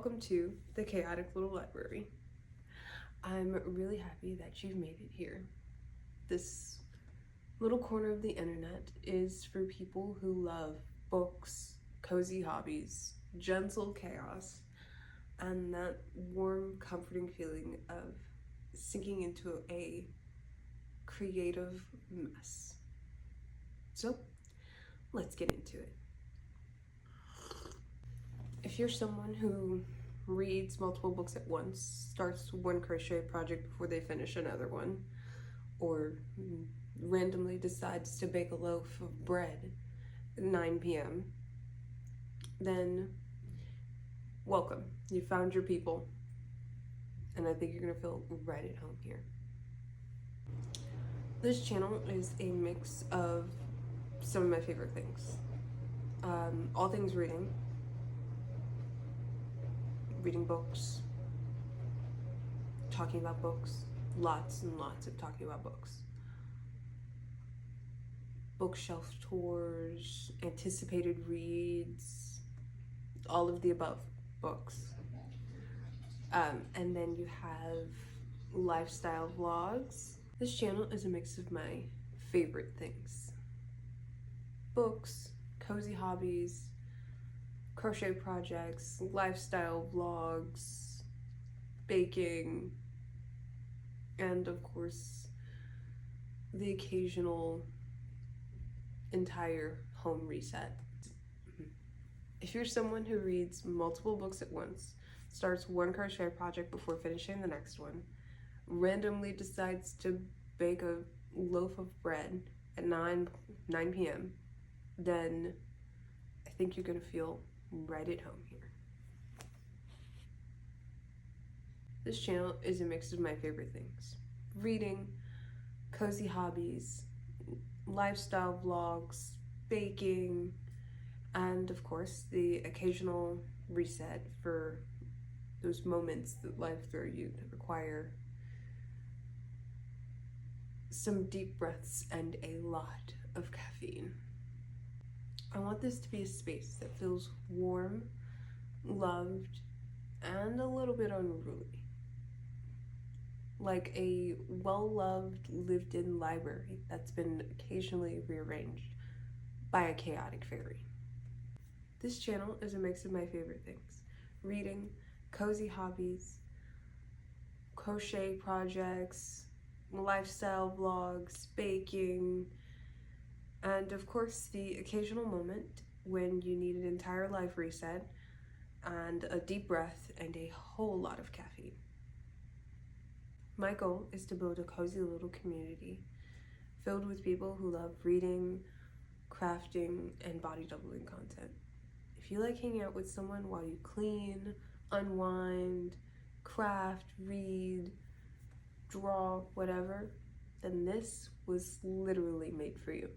welcome to the chaotic little library. I'm really happy that you've made it here. This little corner of the internet is for people who love books, cozy hobbies, gentle chaos, and that warm, comforting feeling of sinking into a creative mess. So, let's get into it. If you're someone who reads multiple books at once, starts one crochet project before they finish another one, or randomly decides to bake a loaf of bread at 9 p.m., then welcome. You found your people, and I think you're gonna feel right at home here. This channel is a mix of some of my favorite things. All things reading books, talking about books, lots and lots of talking about books. Bookshelf tours, anticipated reads, all of the above books. And then you have lifestyle vlogs. This channel is a mix of my favorite things. Books, cozy hobbies, crochet projects, lifestyle vlogs, baking, and of course, the occasional entire home reset. If you're someone who reads multiple books at once, starts one crochet project before finishing the next one, randomly decides to bake a loaf of bread at 9 p.m., then I think you're gonna feel right at home here. This channel is a mix of my favorite things: reading, cozy hobbies, lifestyle vlogs, baking, and of course the occasional reset for those moments that life throws you that require some deep breaths and a lot of caffeine. I want this to be a space that feels warm, loved, and a little bit unruly. Like a well-loved, lived-in library that's been occasionally rearranged by a chaotic fairy. This channel is a mix of my favorite things: reading, cozy hobbies, crochet projects, lifestyle vlogs, baking, and of course the occasional moment when you need an entire life reset and a deep breath and a whole lot of caffeine. My goal is to build a cozy little community filled with people who love reading, crafting, and body doubling content. If you like hanging out with someone while you clean, unwind, craft, read, draw, whatever, then this was literally made for you.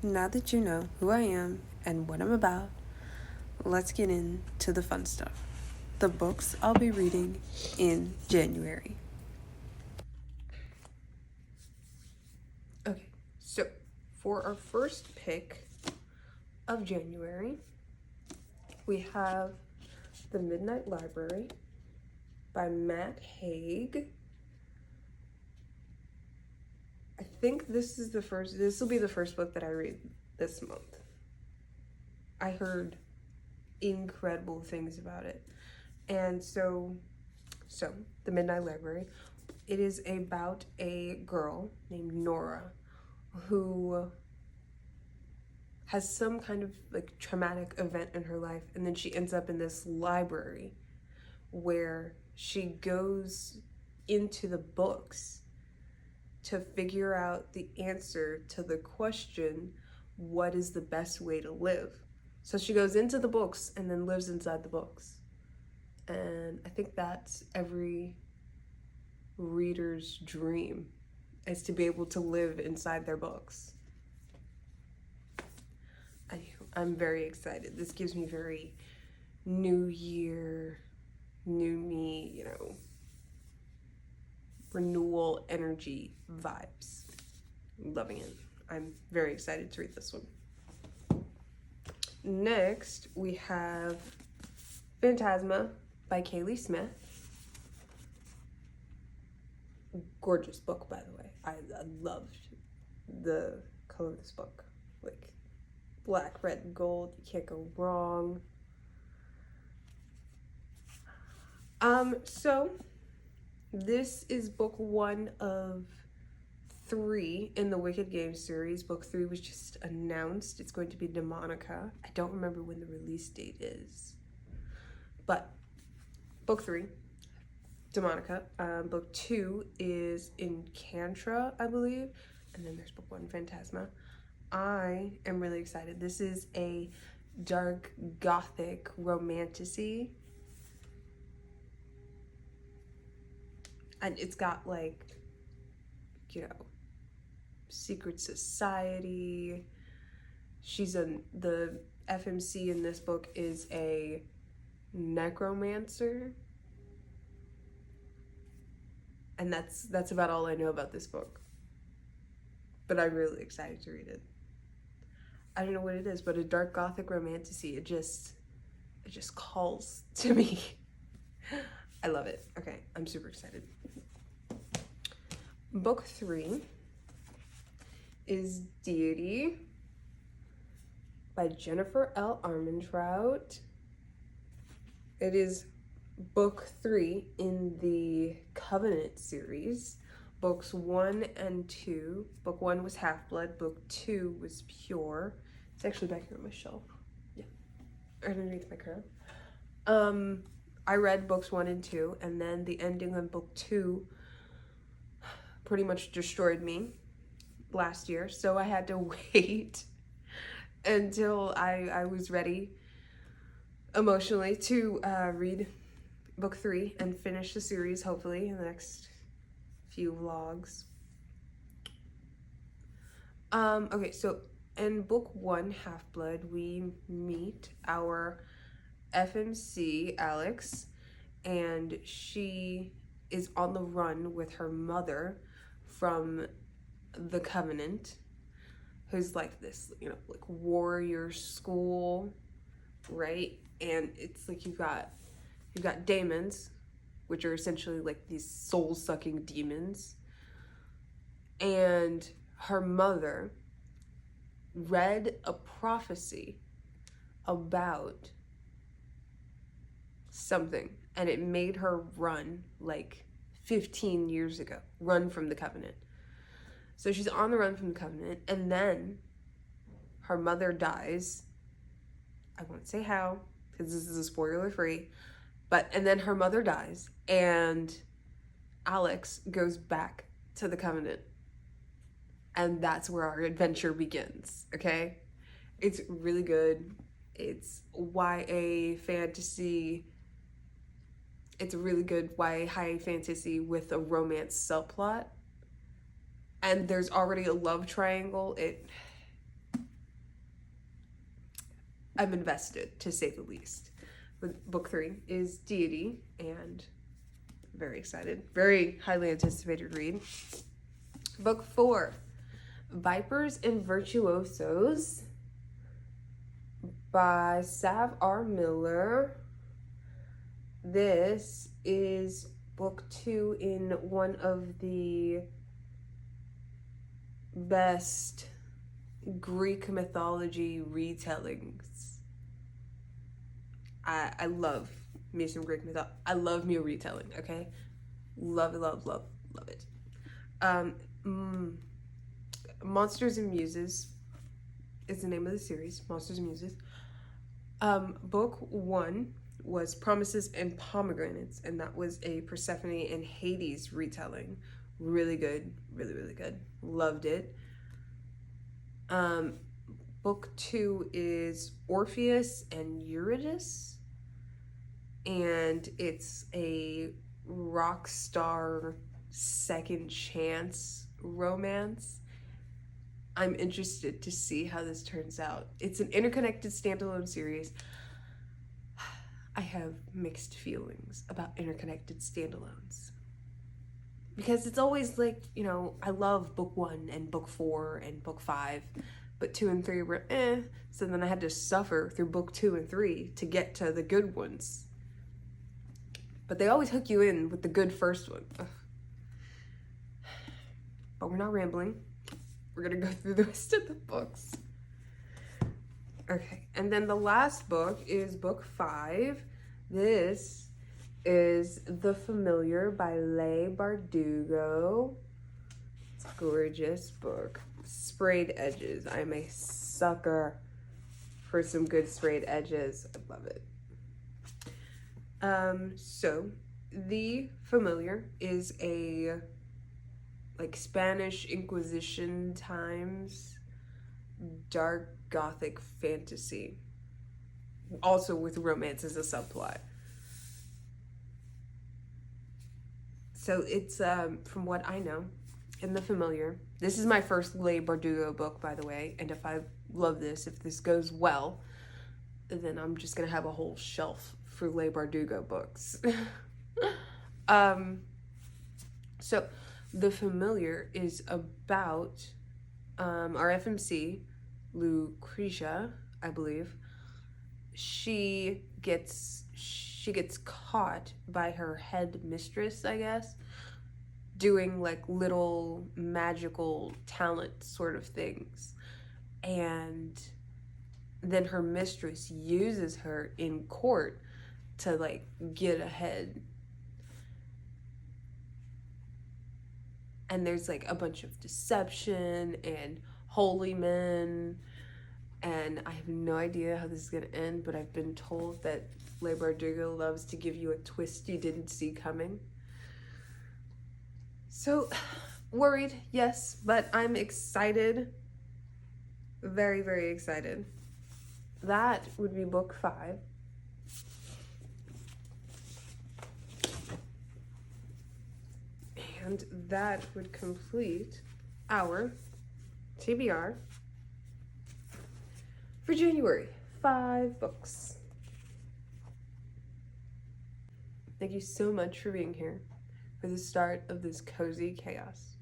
Now that you know who I am and what I'm about, let's get into the fun stuff. The books I'll be reading in January. Okay, so for our first pick of January, we have The Midnight Library by Haig. I think this will be the first book that I read this month. I heard incredible things about it. And so The Midnight Library, it is about a girl named Nora who has some kind of like traumatic event in her life, and then she ends up in this library where she goes into the books to figure out the answer to the question, what is the best way to live? So she goes into the books and then lives inside the books. And I think that's every reader's dream, is to be able to live inside their books. I'm very excited. This gives me very new year, new me, renewal energy vibes. Loving it. I'm very excited to read this one. Next, we have Phantasma by Kaylie Smith. Gorgeous book, by the way. I loved the color of this book. Like black, red, and gold. You can't go wrong. So this is book 1 of 3 in the Wicked Games series. Book 3 was just announced. It's going to be Demonica. I don't remember when the release date is. But book 3, Demonica. Book 2 is Encantra, I believe. And then there's book 1, Phantasma. I am really excited. This is a dark gothic romantasy. And it's got like, you know, secret society. The FMC in this book is a necromancer. And that's about all I know about this book. But I'm really excited to read it. I don't know what it is, but a dark gothic romantasy, it just calls to me. I love it. Okay, I'm super excited. Book 3 is Diety by Jennifer L. Armentrout. It is book 3 in the Covenant series. Books 1 and 2. Book 1 was Half-Blood. Book 2 was Pure. It's actually back here on my shelf. Yeah, underneath my crown. I read books 1 and 2, and then the ending of book 2 pretty much destroyed me last year, so I had to wait until I was ready emotionally to read book 3 and finish the series, hopefully, in the next few vlogs. Okay, so in book 1, Half-Blood, we meet our FMC, Alex, and she is on the run with her mother from the Covenant, who's like this, you know, like warrior school, right? And it's like you've got daemons, which are essentially like these soul-sucking demons, and her mother read a prophecy about something, and it made her run like 15 years ago, run from the Covenant. So she's on the run from the Covenant, and then her mother dies. I won't say how, because this is a spoiler free, and then her mother dies, and Alex goes back to the Covenant. And that's where our adventure begins, okay? It's really good. It's YA fantasy. It's a really good YA high fantasy with a romance subplot. And there's already a love triangle. I'm invested, to say the least. But book 3 is Diety, and very excited. Very highly anticipated read. Book 4, Vipers and Virtuosos by Sav R. Miller. This is book 2 in one of the best Greek mythology retellings. I love me some Greek mythology. I love me a retelling, okay? Love it, love, love, love it. Monsters and Muses is the name of the series, Monsters and Muses. Book 1 was Promises and Pomegranates, and that was a Persephone and Hades retelling. Really good, really, really good. Loved it. Book 2 is Orpheus and Eurydice, and it's a rock star second chance romance. I'm interested to see how this turns out. It's an interconnected standalone series. I have mixed feelings about interconnected standalones, because it's always like, you know, I love book 1 and book 4 and book 5, but 2 and 3 were so then I had to suffer through book 2 and 3 to get to the good ones, But they always hook you in with the good first one. Ugh. But we're not rambling. We're gonna go through the rest of the books. Okay, and then the last book is book 5. This is The Familiar by Leigh Bardugo. It's a gorgeous book. Sprayed edges. I'm a sucker for some good sprayed edges. I love it. So The Familiar is a like Spanish Inquisition times dark gothic fantasy, also with romance as a subplot. So it's from what I know in The Familiar, this is my first Leigh Bardugo book, by the way, and if I love this, if this goes well, then I'm just gonna have a whole shelf for Leigh Bardugo books. So The Familiar is about our FMC, Lucretia, I believe. She gets caught by her head mistress, I guess, doing like little magical talent sort of things. And then her mistress uses her in court to like get ahead. And there's like a bunch of deception and holy men, and I have no idea how this is gonna end, but I've been told that Leigh Bardugo loves to give you a twist you didn't see coming. So, worried, yes, but I'm excited. Very, very excited. That would be book 5. And that would complete our TBR for January. 5 books. Thank you so much for being here for the start of this cozy chaos.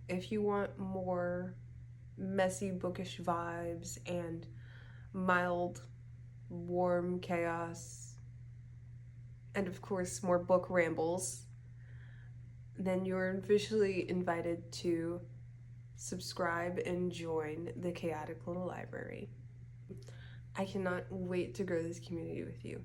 If you want more messy bookish vibes and mild, warm chaos, and of course more book rambles, then you're officially invited to subscribe and join the chaotic little library. I cannot wait to grow this community with you.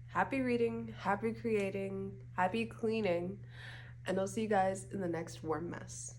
Happy reading, happy creating, happy cleaning, and I'll see you guys in the next warm mess.